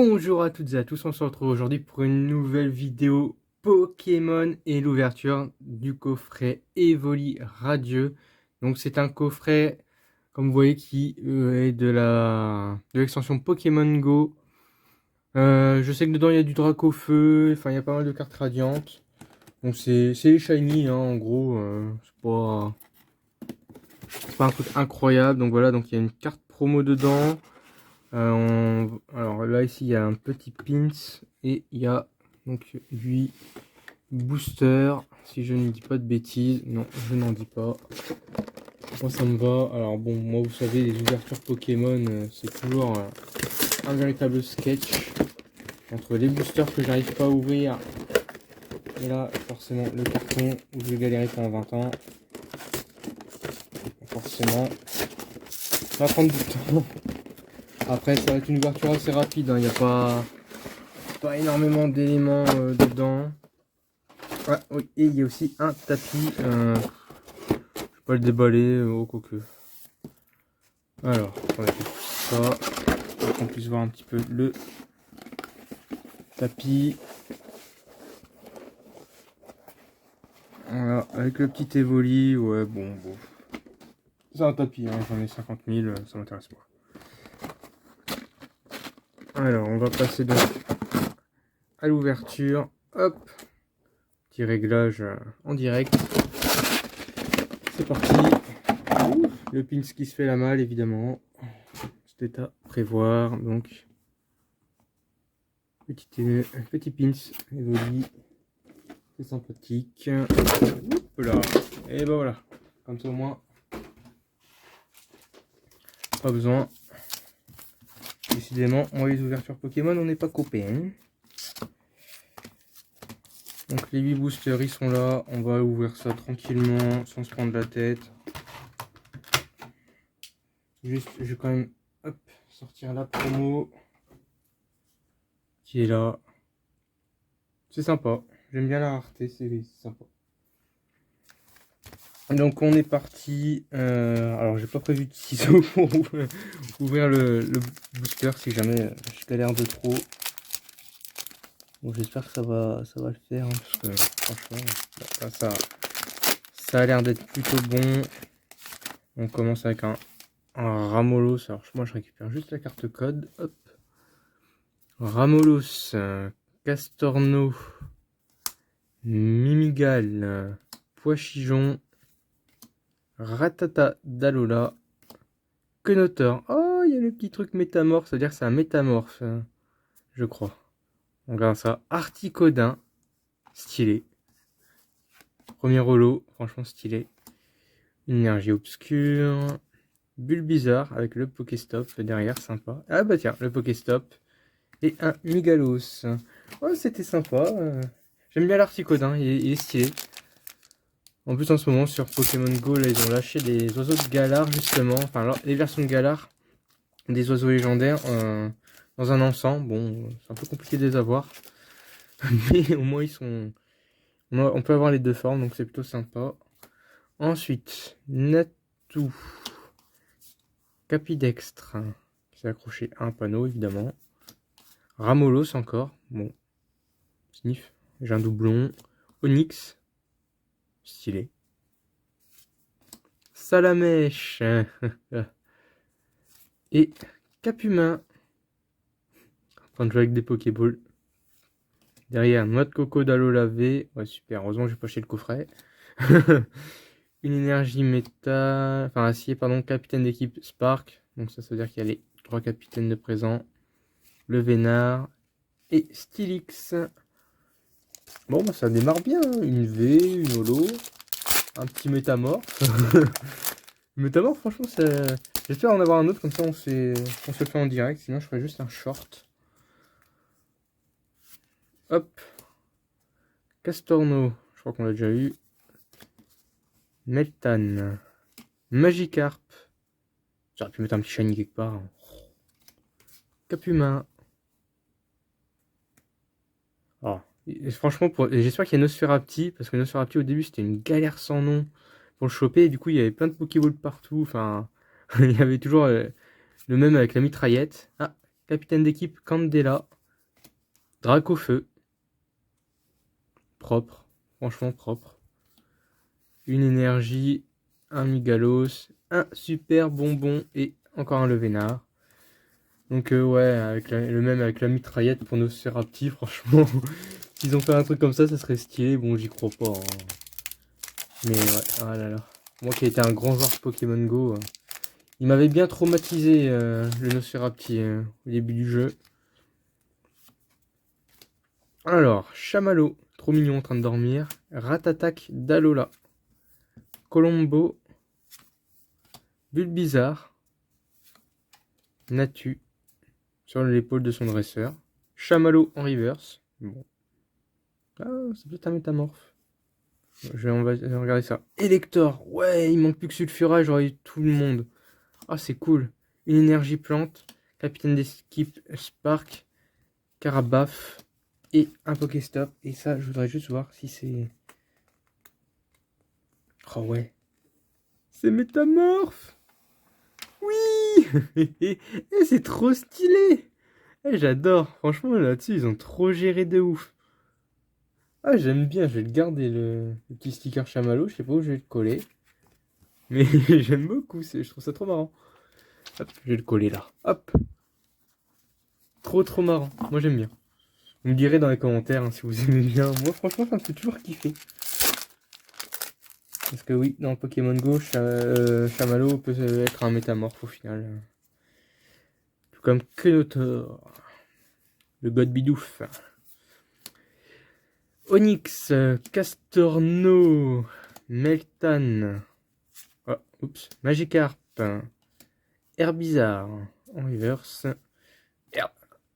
Bonjour à toutes et à tous, on se retrouve aujourd'hui pour une nouvelle vidéo Pokémon et l'ouverture du coffret Evoli Radieux. Donc c'est un coffret, comme vous voyez, qui est de l'extension Pokémon Go. Je sais que dedans il y a du Dracofeu, enfin il y a pas mal de cartes radiantes. Donc c'est les shiny, hein, en gros, c'est pas un truc incroyable. Donc voilà, donc il y a une carte promo dedans. Alors là, ici, il y a un petit pins et il y a donc 8 boosters. Si je ne dis pas de bêtises, non, je n'en dis pas. Moi, ça me va. Alors bon, moi, vous savez, les ouvertures Pokémon, c'est toujours un véritable sketch entre les boosters que j'arrive pas à ouvrir et là, forcément, le carton où je vais galérer pendant 20 ans. Forcément, ça va prendre du temps. Après, ça va être une ouverture assez rapide, hein. Il n'y a pas énormément d'éléments dedans. Ah, oui, et il y a aussi un tapis. Je vais pas le déballer, au quoique. Alors, on va faire ça pour qu'on puisse voir un petit peu le tapis. Voilà, avec le petit évoli, ouais, bon. C'est un tapis, hein, j'en ai 50 000, ça m'intéresse pas. Alors, on va passer donc à l'ouverture. Hop, petit réglage en direct. C'est parti. Le pins qui se fait la malle, évidemment. C'était à prévoir. Donc, petit pins évoli. C'est sympathique. Hop là. Et ben voilà. Comme ça, au moins, pas besoin. Décidément, moi, les ouvertures Pokémon, on n'est pas copains. Donc, les 8 boosters, ils sont là. On va ouvrir ça tranquillement, sans se prendre la tête. Juste, je vais quand même sortir la promo qui est là. C'est sympa. J'aime bien la rareté, c'est sympa. Donc on est parti. Alors j'ai pas prévu de ciseaux pour ouvrir le booster si jamais je galère de trop. Bon, j'espère que ça va le faire, hein, parce que franchement là, ça a l'air d'être plutôt bon. On commence avec un Ramolos. Alors moi je récupère juste la carte code. Hop. Ramolos, Castorno, Mimigal, Poichijon, Ratata d'Alola, Quenotor. Oh, il y a le petit truc métamorphe, c'est-à-dire que c'est un métamorphe, je crois. On regarde ça. Articodin, stylé. Premier holo, franchement stylé. Une énergie obscure. Bulbizarre avec le Pokéstop derrière, sympa. Ah bah tiens, le Pokéstop. Et un Migalos. Oh, c'était sympa. J'aime bien l'Articodin, il est stylé. En plus, en ce moment, sur Pokémon Go, là, ils ont lâché des oiseaux de Galar, justement. Enfin, alors, les versions de Galar, des oiseaux légendaires, dans un ensemble. Bon, c'est un peu compliqué de les avoir. Mais au moins, ils sont... On peut avoir les deux formes, donc c'est plutôt sympa. Ensuite, Natou. Capidextre, qui s'est accroché à un panneau, évidemment. Ramolos encore. Bon, sniff. J'ai un doublon. Onyx. Stylé. Salamèche. Et Capumin. En train de jouer avec des Pokéballs. Derrière, noix de coco d'Alola V. Ouais, super. Heureusement que j'ai pas acheté le coffret. Une énergie métal. Enfin, acier, pardon. Capitaine d'équipe Spark. Donc, ça veut dire qu'il y a les 3 capitaines de présent. Le Vénard. Et Stylix. Bon, bah, ça démarre bien. Hein. Une V, une holo. Un petit métamorphe. Métamorphe, franchement, j'espère en avoir un autre. Comme ça, on se le fait en direct. Sinon, je ferai juste un short. Hop. Castorno, je crois qu'on l'a déjà eu. Meltan. Magikarp. J'aurais pu mettre un petit shiny quelque part. Hein. Capumin. Oh. Et franchement, j'espère qu'il y a Nosferapti. Parce que Nosferapti, au début, c'était une galère sans nom pour le choper. Et du coup, il y avait plein de Pokéballs partout. Enfin, il y avait toujours le même avec la mitraillette. Ah, capitaine d'équipe Candela, Dracofeu, propre, franchement propre, une énergie, un Migalos, un super bonbon et encore un Levénard. Donc ouais, avec le même avec la mitraillette pour nos Serapti, franchement, s'ils ont fait un truc comme ça serait stylé. Bon, j'y crois pas, hein. Mais ouais, ah là là. Moi qui ai été un grand joueur de Pokémon Go, il m'avait bien traumatisé le Nosferapti au début du jeu. Alors, Chamallow, trop mignon en train de dormir. Ratatak d'Alola. Colombo. Bulbizarre. Natu. Sur l'épaule de son dresseur. Chamallow en reverse. Bon. Ah, c'est peut-être un métamorphe. On va regarder ça. Elector. Ouais, il manque plus que Sulfura, j'aurais eu tout le monde. Ah, c'est cool. Une énergie plante. Capitaine d'équipe Spark. Carabaf. Et un Pokéstop. Et ça, je voudrais juste voir si c'est... Oh ouais. C'est métamorphe. Oui. Et c'est trop stylé. J'adore. Franchement, là-dessus, ils ont trop géré de ouf. Ah, j'aime bien. Je vais le garder, le petit sticker chamallow. Je sais pas où je vais le coller. Mais j'aime beaucoup. Je trouve ça trop marrant. Hop, je vais le coller là. Hop. Trop marrant. Moi, j'aime bien. Vous me direz dans les commentaires hein, si vous aimez bien. Moi, franchement, ça me fait toujours kiffer. Parce que oui, dans Pokémon Go, Chamallow peut être un métamorphe au final. Tout comme Kenotor. Le god bidouf. Onyx, Castorno, Meltan. Oh, oups. Magikarp. Herbizarre. En reverse.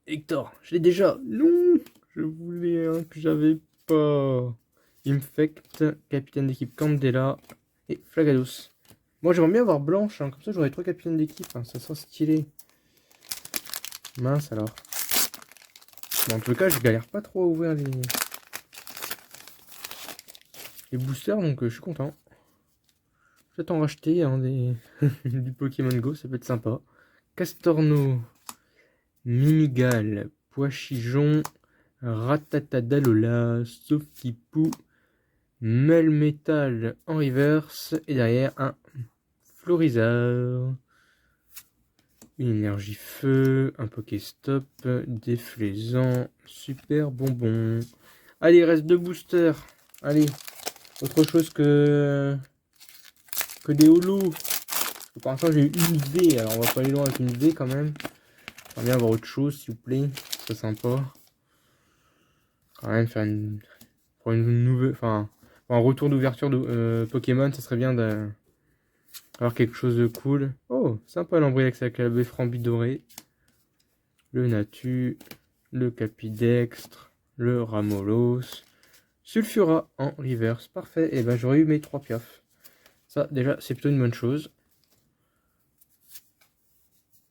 Hector, je l'ai déjà. Non, je voulais un que j'avais pas. Infect, capitaine d'équipe Candela et Flagados. Moi j'aimerais bien avoir Blanche, hein, comme ça j'aurais 3 capitaines d'équipe, hein, ça sera stylé. Mince alors. Bon, en tout cas je galère pas trop à ouvrir les boosters, donc je suis content. Je vais t'en racheter hein, du Pokémon Go, ça peut être sympa. Castorno, Mimigal, Poichijon, Ratatadalola, Sofkipou, Melmetal en reverse et derrière un Florizard. Une énergie feu, un Pokéstop, déflaisant, super bonbon. Allez, il reste 2 boosters. Allez, autre chose que des holos. Pour l'instant, j'ai eu une V, alors on va pas aller loin avec une V quand même. J'aimerais bien avoir autre chose, s'il vous plaît. C'est sympa. Quand même faire pour une nouvelle, enfin, pour un retour d'ouverture de Pokémon, ça serait bien d'avoir quelque chose de cool. Oh, sympa l'Ambreex avec la Befframbi dorée. Le Natu, le Capidextre, le Ramolos, Sulfura en reverse. Parfait. Et ben j'aurais eu mes 3 piafs. Ça, déjà, c'est plutôt une bonne chose.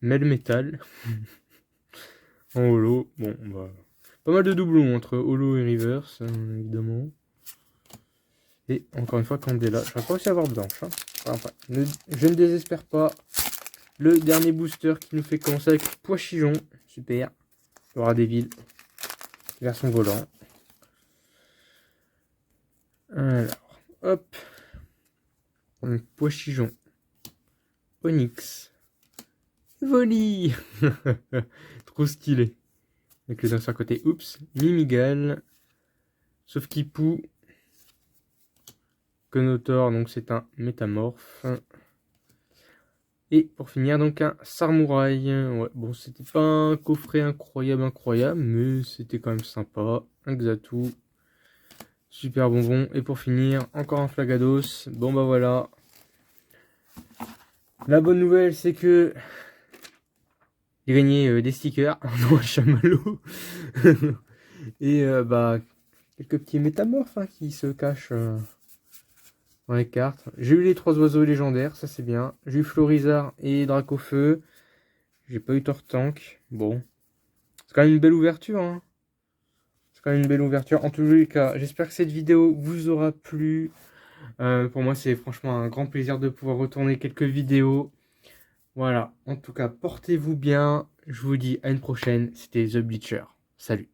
Melmetal en holo. Bon, bah, pas mal de doublons entre holo et reverse, hein, évidemment. Et encore une fois, Candela. Je vais pas aussi avoir Blanche. Hein. Enfin, je ne désespère pas. Le dernier booster qui nous fait commencer avec Poichijon. Super. Laura Deville. Version volant. Alors, hop. Poichijon. Onyx. Voli. Trop stylé. Avec les anciens côté. Oups. Mimigal. Sauf Kipou. Kenotor, donc c'est un métamorphe. Et pour finir, donc un Sarmouraï. Ouais, bon, c'était pas un coffret incroyable, mais c'était quand même sympa. Un Xatu. Super bonbon. Et pour finir, encore un Flagados. Bon bah voilà. La bonne nouvelle, c'est que j'ai gagné des stickers dans un chamallow. Et bah, quelques petits métamorphes hein, qui se cachent dans les cartes. J'ai eu les 3 oiseaux légendaires, ça c'est bien. J'ai eu Florizard et Dracofeu. J'ai pas eu Tortank. Bon. C'est quand même une belle ouverture. Hein. C'est quand même une belle ouverture. En tous les cas, j'espère que cette vidéo vous aura plu. Pour moi, c'est franchement un grand plaisir de pouvoir retourner quelques vidéos. Voilà, en tout cas, portez-vous bien. Je vous dis à une prochaine. C'était The Bleacher. Salut.